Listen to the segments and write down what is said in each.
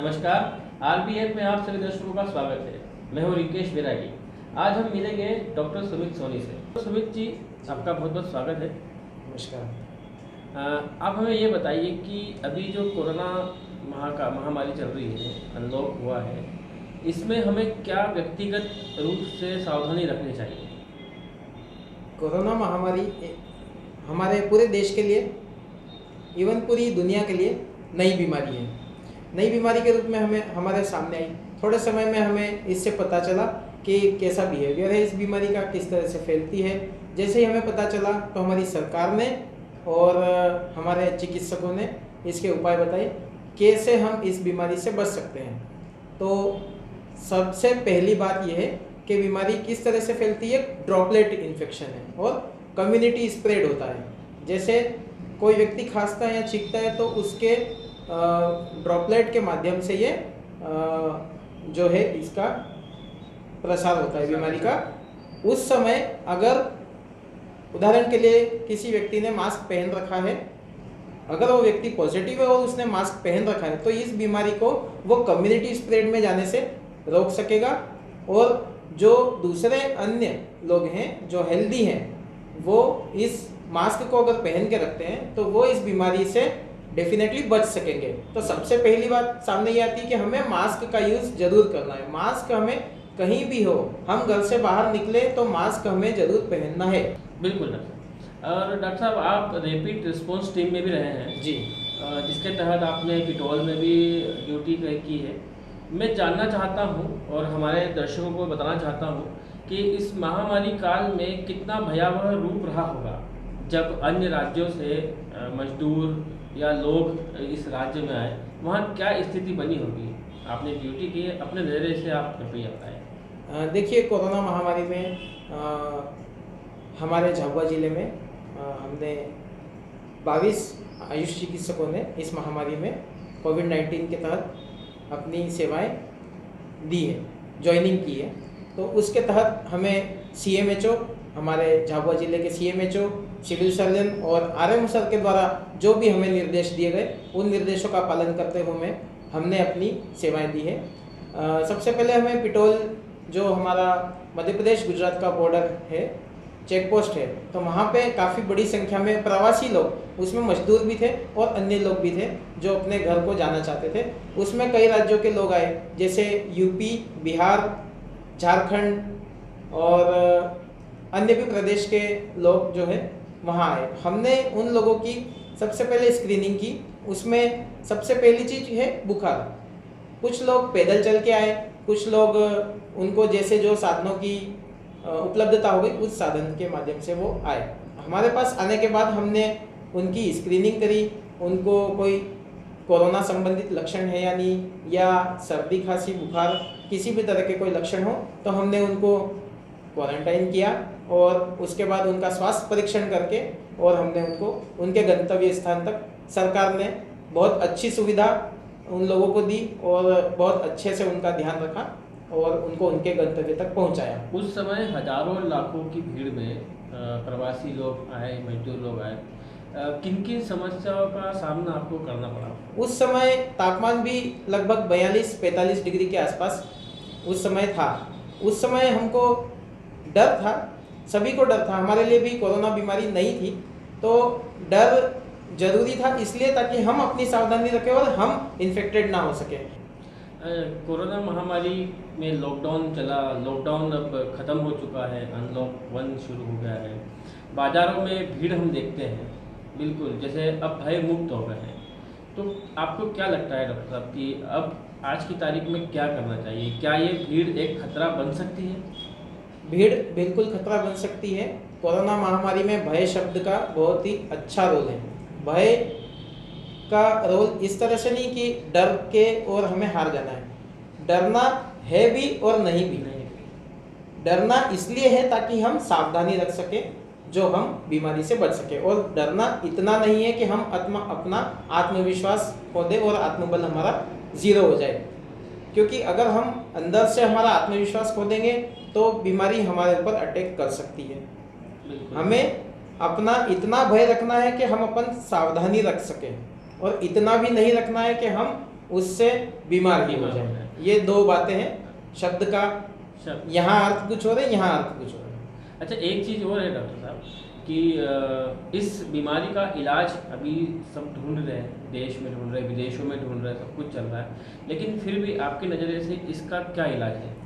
नमस्कार। आरबीएफ में आप सभी दर्शकों का स्वागत है। मैं हूं रिकेश बैरागी। आज हम मिलेंगे डॉक्टर सुमित सोनी से। तो सुमित जी, आपका बहुत बहुत स्वागत है। नमस्कार। आप हमें ये बताइए कि अभी जो कोरोना महामारी चल रही है, अनलॉक हुआ है, इसमें हमें क्या व्यक्तिगत रूप से सावधानी रखनी चाहिए? कोरोना महामारी हमारे पूरे देश के लिए, इवन पूरी दुनिया के लिए नई बीमारी है। नई बीमारी के रूप में हमें हमारे सामने आई। थोड़े समय में हमें इससे पता चला कि कैसा बिहेवियर है इस बीमारी का, किस तरह से फैलती है। जैसे ही हमें पता चला तो हमारी सरकार ने और हमारे चिकित्सकों ने इसके उपाय बताए, कैसे हम इस बीमारी से बच सकते हैं। तो सबसे पहली बात यह है कि बीमारी किस तरह से फैलती है। ड्रॉपलेट इन्फेक्शन है और कम्युनिटी स्प्रेड होता है। जैसे कोई व्यक्ति खांसता है या छींकता है तो उसके ड्रॉपलेट के माध्यम से ये जो है इसका प्रसार होता है बीमारी का। उस समय अगर उदाहरण के लिए किसी व्यक्ति ने मास्क पहन रखा है, अगर वो व्यक्ति पॉजिटिव है और उसने मास्क पहन रखा है तो इस बीमारी को वो कम्युनिटी स्प्रेड में जाने से रोक सकेगा। और जो दूसरे अन्य लोग हैं जो हेल्दी हैं, वो इस मास्क को अगर पहन के रखते हैं तो वो इस बीमारी से डेफिनेटली बच सकेंगे। तो सबसे पहली बात सामने ये आती है कि हमें मास्क का यूज़ जरूर करना है। मास्क हमें कहीं भी हो, हम घर से बाहर निकले तो मास्क हमें जरूर पहनना है। बिल्कुल डॉक्टर। और डॉक्टर साहब, आप रैपिड रिस्पॉन्स टीम में भी रहे हैं जी। जिसके तहत आपने पिटोल में भी ड्यूटी की है। मैं जानना चाहता हूं और हमारे दर्शकों को बताना चाहता हूं कि इस महामारी काल में कितना भयावह रूप रहा होगा जब अन्य राज्यों से मजदूर या लोग इस राज्य में आए। वहाँ क्या स्थिति बनी होगी? आपने ड्यूटी की है, अपने नज़रिए से आप कृपया बताएं। देखिए, कोरोना महामारी में हमारे झाबुआ ज़िले में हमने 22 आयुष चिकित्सकों ने इस महामारी में कोविड-19 के तहत अपनी सेवाएं दी है, ज्वाइनिंग की है। तो उसके तहत हमें सीएमएचओ, हमारे झाबुआ ज़िले के सीएमएचओ, सिविल सर्जन और आरएमओ सर के द्वारा जो भी हमें निर्देश दिए गए, उन निर्देशों का पालन करते हुए हमने अपनी सेवाएं दी है। सबसे पहले हमें पिटोल, जो हमारा मध्य प्रदेश गुजरात का बॉर्डर है, चेक पोस्ट है, तो वहाँ पे काफ़ी बड़ी संख्या में प्रवासी लोग, उसमें मजदूर भी थे और अन्य लोग भी थे जो अपने घर को जाना चाहते थे। उसमें कई राज्यों के लोग आए, जैसे यूपी, बिहार, झारखंड और अन्य भी प्रदेश के लोग जो है वहाँ आए। हमने उन लोगों की सबसे पहले स्क्रीनिंग की। उसमें सबसे पहली चीज़ है बुखार। कुछ लोग पैदल चल के आए, कुछ लोग उनको जैसे जो साधनों की उपलब्धता हो गई उस साधन के माध्यम से वो आए। हमारे पास आने के बाद हमने उनकी स्क्रीनिंग करी, उनको कोई कोरोना संबंधित लक्षण है या नहीं, या सर्दी खांसी बुखार किसी भी तरह के कोई लक्षण हो तो हमने उनको क्वारंटाइन किया और उसके बाद उनका स्वास्थ्य परीक्षण करके और हमने उनको उनके गंतव्य स्थान तक, सरकार ने बहुत अच्छी सुविधा उन लोगों को दी और बहुत अच्छे से उनका ध्यान रखा और उनको उनके गंतव्य तक पहुंचाया। उस समय हजारों लाखों की भीड़ में प्रवासी लोग आए, मजदूर लोग आए। किन किन समस्याओं का सामना आपको करना पड़ा? उस समय तापमान भी लगभग 42-45 डिग्री के आसपास उस समय था। उस समय हमको डर था, सभी को डर था। हमारे लिए भी कोरोना बीमारी नहीं थी तो डर जरूरी था, इसलिए ताकि हम अपनी सावधानी रखें और हम इन्फेक्टेड ना हो सके। कोरोना महामारी में लॉकडाउन चला, लॉकडाउन अब ख़त्म हो चुका है, अनलॉक 1 शुरू हो गया है। बाज़ारों में भीड़ हम देखते हैं, बिल्कुल जैसे अब भय मुक्त हो गए हैं। तो आपको क्या लगता है डॉक्टर साहब कि अब आज की तारीख में क्या करना चाहिए? क्या ये भीड़ एक खतरा बन सकती है? भीड़ बिल्कुल खतरा बन सकती है। कोरोना महामारी में भय शब्द का बहुत ही अच्छा रोल है। भय का रोल इस तरह से नहीं कि डर के और हमें हार जाना है। डरना है भी और नहीं भी। डरना इसलिए है ताकि हम सावधानी रख सकें, जो हम बीमारी से बच सके। और डरना इतना नहीं है कि हम अपना आत्मविश्वास खो दें और आत्मबल हमारा जीरो हो जाए, क्योंकि अगर हम अंदर से हमारा आत्मविश्वास खो देंगे तो बीमारी हमारे ऊपर अटैक कर सकती है। हमें अपना इतना भय रखना है कि हम अपन सावधानी रख सकें, और इतना भी नहीं रखना है कि हम उससे बीमार भी हो बीमार हो जाए। जाए। ये दो बातें हैं शब्द का, शब्द। यहाँ अर्थ कुछ हो रहा है, यहाँ अर्थ कुछ हो रहा है। अच्छा, एक चीज़ और है डॉक्टर साहब कि इस बीमारी का इलाज अभी सब ढूंढ रहे हैं, देश में ढूंढ रहे हैं, विदेशों में ढूंढ रहे हैं, सब कुछ चल रहा है, लेकिन फिर भी आपके नज़रिए से इसका क्या इलाज है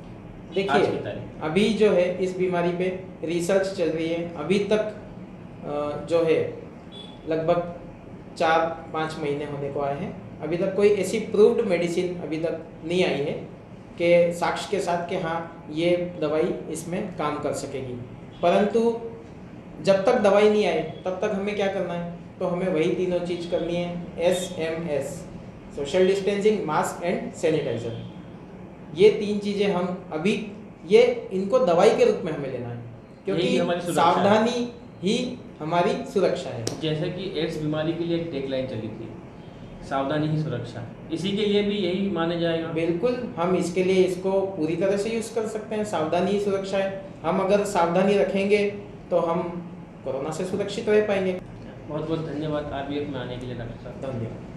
आज की देखिए तारीख? अभी जो है इस बीमारी पे रिसर्च चल रही है। अभी तक जो है लगभग 4-5 महीने होने को आए हैं। अभी तक कोई ऐसी प्रूव्ड मेडिसिन अभी तक नहीं आई है कि साक्ष्य के साथ कि हाँ ये दवाई इसमें काम कर सकेगी। परंतु जब तक दवाई नहीं आए तब तक हमें क्या करना है, तो हमें वही तीनों चीज़ करनी है। SMS, social distancing, mask and sanitiser. ये 3 चीज़ें हम अभी ये इनको दवाई के रूप में हमें लेना है, यही हमारी क्योंकि सुरक्षा है। सावधानी ही हमारी सुरक्षा है। जैसे कि एड्स बीमारी के लिए एक टैगलाइन चली थी, सावधानी ही सुरक्षा है, इसी के लिए भी यही माने जाएगा? बिल्कुल, हम इसके लिए इसको पूरी तरह से यूज़ कर सकते हैं। सावधानी ही सुरक्षा है। हम अगर सावधानी रखेंगे तो हम कोरोना से सुरक्षित रह पाएंगे। बहुत बहुत धन्यवाद RBF में आने के लिए डॉक्टर साहब। धन्यवाद।